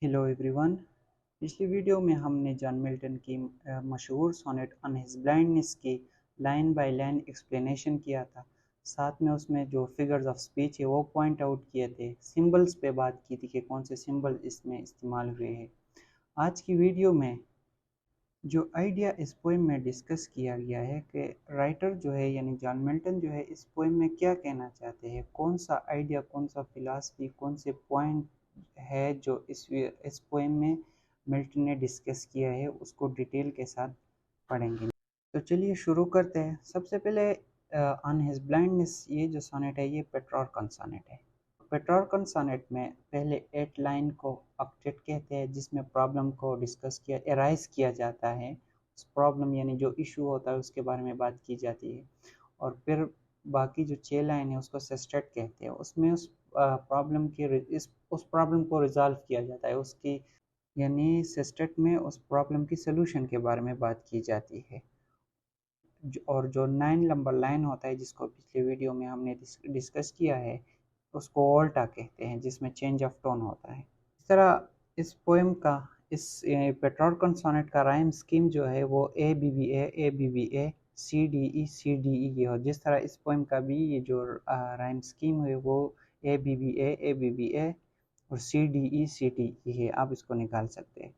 Hello everyone. पिछली video में हमने जॉन मिल्टन की मशहूर सोनेट ऑन हिज ब्लाइंडनेस की लाइन बाय लाइन एक्सप्लेनेशन किया था। साथ में उसमें जो फिगर्स ऑफ स्पीच है वो पॉइंट आउट किए थे। सिंबल्स पे बात की थी कि कौन से सिंबल इसमें इस्तेमाल हुए हैं। आज की वीडियो में जो आइडिया इस पोएम में डिस्कस किया गया है कि राइटर जो है यानी जॉन मिल्टन जो है इस पोएम में क्या कहना चाहते हैं, कौन सा आइडिया, कौन सा फिलॉसफी, कौन से पॉइंट है जो इस पोएम में मिल्टन ने डिस्कस किया है, उसको डिटेल के साथ पढ़ेंगे। तो चलिए शुरू करते हैं। सबसे पहले ऑन हिज ब्लाइंडनेस, ये जो सोनेट है ये पेट्रार्कन सोनेट है। पेट्रार्कन सोनेट में पहले 8 लाइन को ऑक्टेट कहते हैं, जिसमें प्रॉब्लम को डिस्कस किया, एराइज किया जाता है। उस प्रॉब्लम यानी जो इशू होता है उसके बारे में बात की जाती है। और फिर बाकी जो 6 लाइन है उसको सेस्टेट कहते हैं। उसमें उस प्रॉब्लम की उस प्रॉब्लम को रिजॉल्व किया जाता है, उसकी यानी सेस्टेट में उस प्रॉब्लम की सोल्यूशन के बारे में बात की जाती है। और जो 9 नंबर लाइन होता है जिसको पिछले वीडियो में हमने डिस्कस किया है उसको ओल्टा कहते हैं, जिसमें चेंज ऑफ टोन होता है। इस तरह इस पोएम का, इस पेट्रार्कन सोनेट का राइम स्कीम जो है वो A B B A C D E ये हो। जिस तरह इस पोएम का भी ये जो राइम स्कीम है वो ए बी बी ए और सी डी ई है। आप इसको निकाल सकते हैं।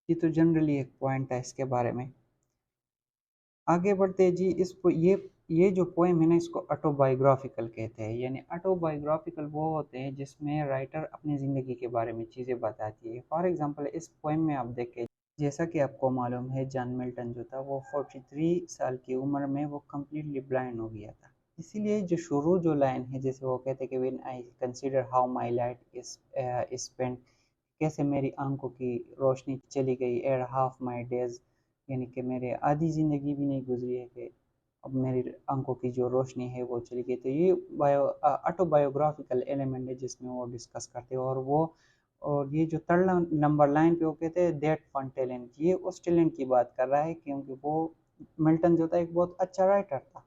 ये तो जनरली एक पॉइंट है इसके बारे में। आगे बढ़ते हैं जी। ये जो पोएम है ना, इसको ऑटोबायोग्राफिकल कहते हैं। यानी ऑटोबायोग्राफिकल वो होते हैं जिसमें राइटर अपनी ज़िंदगी के बारे में चीज़ें बताती है। फॉर एग्जांपल इस पोएम में आप देखें, जैसा कि आपको मालूम है जॉन मिल्टन जो था वो 43 साल की उम्र में वो कम्प्लीटली ब्लाइंड हो गया था। इसीलिए जो शुरू जो लाइन है, जैसे वो कहते हैं कि when I consider how my light is spent, कैसे मेरी आंखों की रोशनी चली गई, एड हाफ माई डेज, यानी कि मेरे आधी ज़िंदगी भी नहीं गुजरी है कि अब मेरी आंखों की जो रोशनी है वो चली गई। तो ये ऑटोबायोग्राफिकल एलिमेंट है जिसमें वो डिस्कस करते हैं। और ये जो थर्ड नंबर लाइन पे वो कहते हैं दैट फन टैलेंट, ये उस टैलेंट की बात कर रहा है क्योंकि वो मिल्टन जो था एक बहुत अच्छा राइटर था।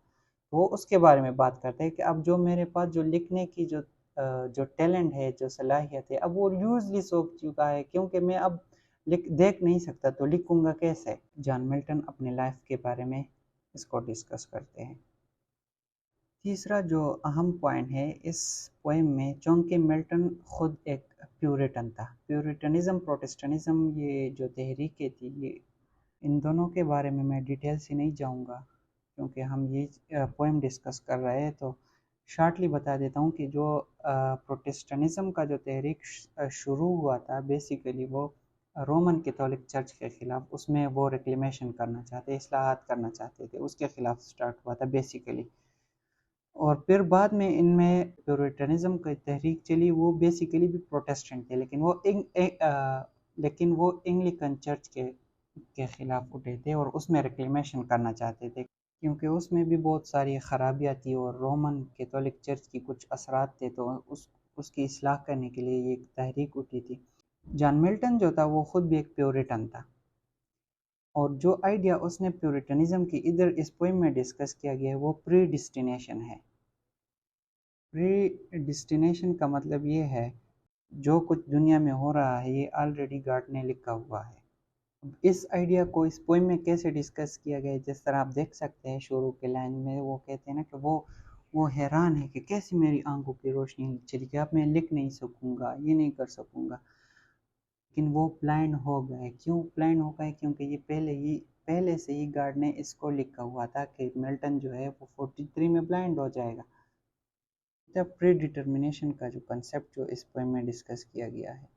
वो उसके बारे में बात करते हैं कि अब जो मेरे पास जो लिखने की जो टैलेंट है, जो सलाहियत है, अब वो यूजली सोच चुका है क्योंकि मैं अब देख नहीं सकता तो लिखूंगा कैसे। जॉन मिल्टन अपने लाइफ के बारे में इसको डिस्कस करते हैं। तीसरा जो अहम पॉइंट है इस पोएम में, चूँकि मिल्टन खुद एक प्यूरिटन था। प्यूरिटनिज्म, प्रोटेस्टेंटिज्म, ये जो तहरीकें थी, ये इन दोनों के बारे में मैं डिटेल से नहीं जाऊंगा क्योंकि हम ये पोएम डिस्कस कर रहे हैं। तो शॉर्टली बता देता हूँ कि जो प्रोटेस्टेंटिज्म का जो तहरीक शुरू हुआ था, बेसिकली वो रोमन कैथोलिक चर्च के ख़िलाफ़, उसमें वो रिक्लेमेशन करना चाहते, इस्लाहात करना चाहते थे, उसके ख़िलाफ़ स्टार्ट हुआ था बेसिकली। और फिर बाद में इनमें प्यूरिटनिज्म की तहरीक चली, वो बेसिकली भी प्रोटेस्टेंट थे, लेकिन वो एंग्लिकन चर्च के ख़िलाफ़ उठे थे और उसमें रिक्लेमेशन करना चाहते थे क्योंकि उसमें भी बहुत सारी ख़राबियाँ थी और रोमन कैथोलिक चर्च की कुछ असरात थे। तो उसकी इस्लाह करने के लिए ये एक तहरीक उठी थी। जॉन मिल्टन जो था वो खुद भी एक प्यूरिटन था और जो आइडिया उसने प्यूरिटनिज्म की इधर इस पोएम में डिस्कस किया गया है वो प्री डिस्टिनेशन है। प्री डिस्टिनेशन का मतलब ये है जो कुछ दुनिया में हो रहा है ये ऑलरेडी गॉड ने लिखा हुआ है। इस आइडिया को इस पोएम में कैसे डिस्कस किया गया है, जिस तरह आप देख सकते हैं शुरू के लाइन में वो कहते हैं ना कि वो हैरान है कि कैसे मेरी आंखों की रोशनी चली गई, अब मैं लिख नहीं सकूंगा, ये नहीं कर सकूंगा। लेकिन वो ब्लाइंड हो गए। क्यों ब्लाइंड हो गए? क्योंकि ये पहले से ही गॉड ने इसको लिखा हुआ था कि मिल्टन जो है वो 43 में ब्लाइंड हो जाएगा। जब प्री डिटर्मिनेशन का जो कंसेप्ट जो इस पोएम में डिस्कस किया गया है।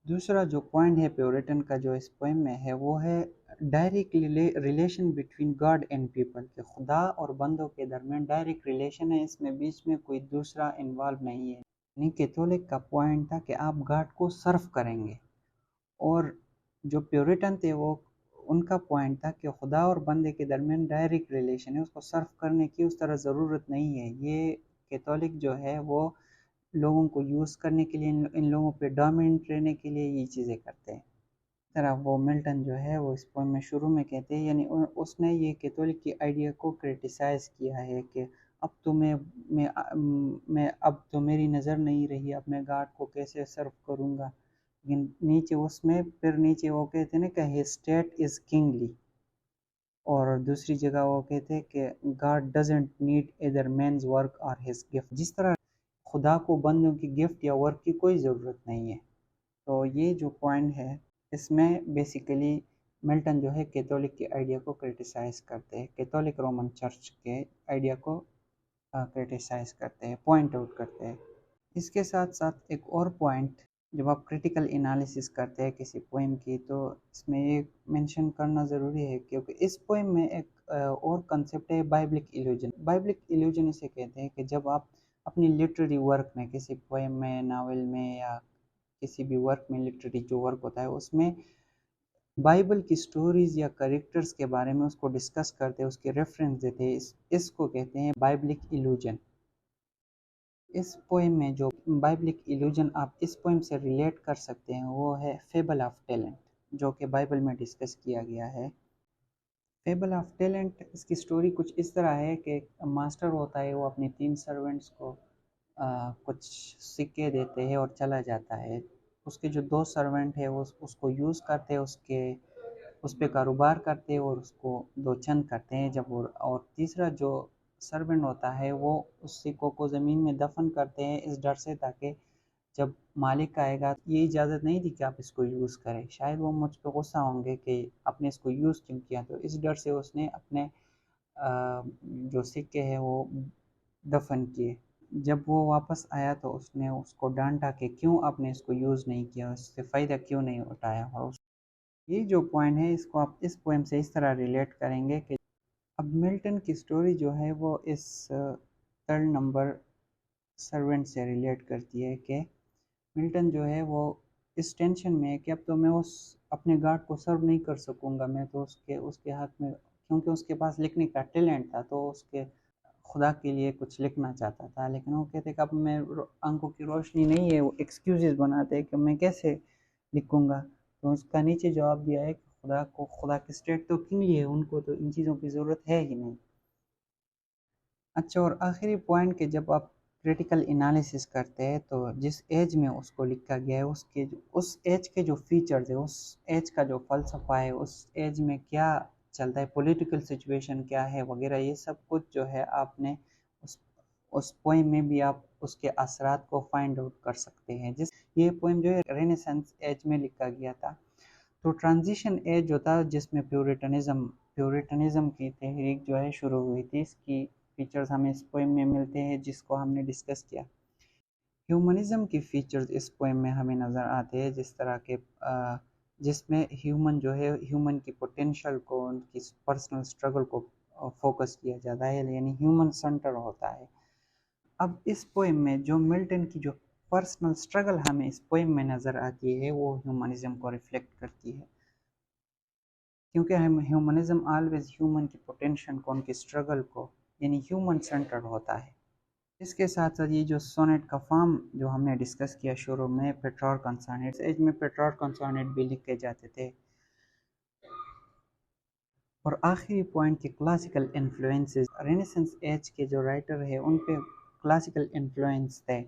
दूसरा जो पॉइंट है प्योरिटन का जो इस पोएम में है वो है direct relation between God and people, के खुदा और बंदों के दरमियान डायरेक्ट रिलेशन है, इसमें बीच में कोई दूसरा इन्वॉल्व नहीं है। यानी कैथोलिक का पॉइंट था कि आप गॉड को सर्व करेंगे और जो प्योरिटन थे वो उनका पॉइंट था कि खुदा और बंदे के दरमियान डायरेक्ट रिलेशन है, उसको सर्व करने की उस तरह ज़रूरत नहीं है। ये कैथोलिक जो है वो लोगों को यूज़ करने के लिए, इन लोगों पे डोमिनेंट रहने के लिए ये चीज़ें करते हैं। इस तरह वो मिल्टन जो है वो इस पोएम में शुरू में कहते हैं, यानी उसने ये कैथोलिक की आइडिया को क्रिटिसाइज़ किया है कि अब तो मैं अब तो मेरी नज़र नहीं रही, अब मैं गॉड को कैसे सर्व करूँगा। لیکن نیچے اس میں پھر نیچے وہ کہتے ہیں نا کہ his state is kingly، اور دوسری جگہ وہ کہتے ہیں کہ God doesn't need either man's work or his gift، جس طرح خدا کو بندوں کی گفٹ یا ورک کی کوئی ضرورت نہیں ہے۔ تو یہ جو پوائنٹ ہے اس میں بیسیکلی ملٹن جو ہے کیتھولک کے آئیڈیا کو کرٹیسائز کرتے ہیں، کیتھولک رومن چرچ کے آئیڈیا کو کرٹیسائز کرتے ہیں، پوائنٹ آؤٹ کرتے ہیں۔ اس کے ساتھ ساتھ ایک اور پوائنٹ، جب آپ کریٹیکل انالیسس کرتے ہیں کسی پوئم کی تو اس میں یہ مینشن کرنا ضروری ہے، کیونکہ اس پوئم میں ایک اور کنسیپٹ ہے بائبلک ایلیوژن۔ بائبلک ایلیوژن اسے کہتے ہیں کہ جب آپ اپنی لٹریری ورک میں، کسی پوئم میں، ناول میں یا کسی بھی ورک میں، لٹریری جو ورک ہوتا ہے اس میں بائبل کی سٹوریز یا کریکٹرز کے بارے میں اس کو ڈسکس کرتے ہیں، اس کے ریفرنس دیتے ہیں، اس کو کہتے ہیں بائبلک ایلیوژن۔ اس پوئم میں جو بائبلک ایلیوژن آپ اس پوئم سے ریلیٹ کر سکتے ہیں وہ ہے فیبل آف ٹیلنٹ، جو کہ بائبل میں ڈسکس کیا گیا ہے۔ فیبل آف ٹیلنٹ، اس کی سٹوری کچھ اس طرح ہے کہ ایک ماسٹر ہوتا ہے، وہ اپنے 3 سرونٹس کو کچھ سکے دیتے ہیں اور چلا جاتا ہے۔ اس کے جو 2 سرونٹ ہیں وہ اس کو یوز کرتے، اس پہ کاروبار کرتے اور اس کو 2 چند کرتے ہیں جب، اور تیسرا جو سرونٹ ہوتا ہے وہ اس سکوں کو زمین میں دفن کرتے ہیں اس ڈر سے تاکہ جب مالک آئے گا، یہ اجازت نہیں دی کہ آپ اس کو یوز کریں، شاید وہ مجھ پہ غصہ ہوں گے کہ آپ نے اس کو یوز کیوں کیا، تو اس ڈر سے اس نے اپنے جو سکے ہیں وہ دفن کیے۔ جب وہ واپس آیا تو اس نے اس کو ڈانٹا کہ کیوں آپ نے اس کو یوز نہیں کیا، اس سے فائدہ کیوں نہیں اٹھایا۔ اور یہ جو پوائنٹ ہے اس کو آپ اس پوئم سے اس طرح ریلیٹ کریں گے کہ اب ملٹن کی سٹوری جو ہے وہ اس 3rd نمبر سرونٹ سے ریلیٹ کرتی ہے کہ ملٹن جو ہے وہ اس ٹینشن میں ہے کہ اب تو میں اس اپنے گارڈ کو سرو نہیں کر سکوں گا، میں تو اس کے ہاتھ میں، کیونکہ اس کے پاس لکھنے کا ٹیلنٹ تھا تو اس کے خدا کے لیے کچھ لکھنا چاہتا تھا، لیکن وہ کہتے کہ اب میں آنکھوں کی روشنی نہیں ہے، وہ ایکسکیوزز بناتے کہ میں کیسے لکھوں گا۔ تو اس کا نیچے جواب دیا ہے کہ خدا کی اسٹیٹ تو کنگلی ہے، ان کو تو ان چیزوں کی ضرورت ہے ہی نہیں۔ اچھا، اور آخری پوائنٹ کہ جب آپ کریٹیکل انالیسس کرتے ہیں تو جس ایج میں اس کو لکھا گیا ہے اس ایج کے جو فیچرز ہیں، اس ایج کا جو فلسفہ ہے، اس ایج میں کیا چلتا ہے، پولیٹیکل سچویشن کیا ہے وغیرہ، یہ سب کچھ جو ہے آپ نے اس پوئم میں بھی آپ اس کے اثرات کو فائنڈ آؤٹ کر سکتے ہیں۔ یہ پوئم جو ہے رینیسنس ایج میں لکھا گیا تھا، تو ٹرانزیشن ایج جو تھا جس میں پیورٹنزم کی تحریک جو ہے شروع ہوئی تھی، اس کی فیچرز ہمیں اس پوئم میں ملتے ہیں جس کو ہم نے ڈسکس کیا۔ ہیومنزم کی فیچرز اس پوئم میں ہمیں نظر آتے ہیں، جس طرح کے جس میں ہیومن جو ہے، ہیومن کی پوٹینشل کو، ان کی پرسنل اسٹرگل کو فوکس کیا جاتا ہے، یعنی ہیومن سنٹر ہوتا ہے۔ اب اس پوئم میں جو ملٹن کی جو پرسنل اسٹرگل ہمیں اس پوئم میں نظر آتی ہے وہ ہیومنزم کو ریفلیکٹ کرتی ہے، کیونکہ ہیومنزم آلویز ہیومن کی پوٹینشل کو، ان کی اسٹرگل کو، یعنی ہیومن سنٹرڈ ہوتا ہے۔ اس کے ساتھ ساتھ یہ جو سونیٹ کا فارم جو ہم نے ڈسکس کیا شروع میں، پیٹرارک آن سونیٹ، اس ایج میں پیٹرارک آن سونیٹ بھی لکھے جاتے تھے۔ اور آخری پوائنٹ کہ کلاسیکل انفلوئنسز، رینیسنس ایج کے جو رائٹر ہیں ان پہ کلاسیکل انفلوئنس تھے،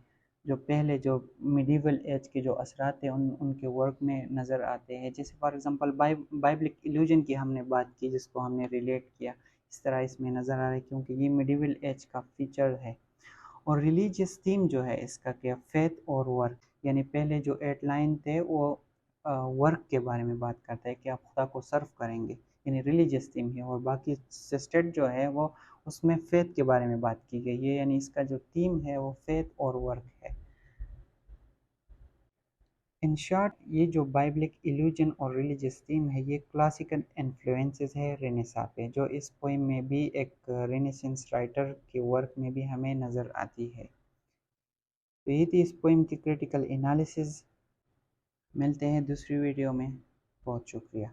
جو پہلے جو میڈیول ایج کے جو اثرات ہیں ان کے ورک میں نظر آتے ہیں، جیسے فار ایگزامپل بائبلک ایلیوژن کی ہم نے بات کی جس کو ہم نے ریلیٹ کیا، اس طرح اس میں نظر آ رہا ہے کیونکہ یہ میڈیول ایج کا فیچر ہے۔ اور ریلیجیس تھیم جو ہے اس کا کیا، فیتھ اور ورک، یعنی پہلے جو 8 لائن تھے وہ ورک کے بارے میں بات کرتا ہے کہ آپ خدا کو سرو کریں گے، یعنی ریلیجیس تھیم ہے، اور باقی سسٹیٹ جو ہے وہ اس میں فیتھ کے بارے میں بات کی گئی ہے، یعنی اس کا جو تھیم ہے وہ فیتھ اور ورک ہے۔ ان شارٹ، یہ جو بائبلک ایلیوژن اور ریلیجیس تھیم ہے یہ کلاسیکل انفلوئنسز ہے رینیسا پہ، جو اس پوئم میں بھی ایک رینیسنس رائٹر کے ورک میں بھی ہمیں نظر آتی ہے۔ تو یہ تھی اس پوئم کی کریٹیکل انالیسز۔ ملتے ہیں دوسری ویڈیو میں، بہت شکریہ۔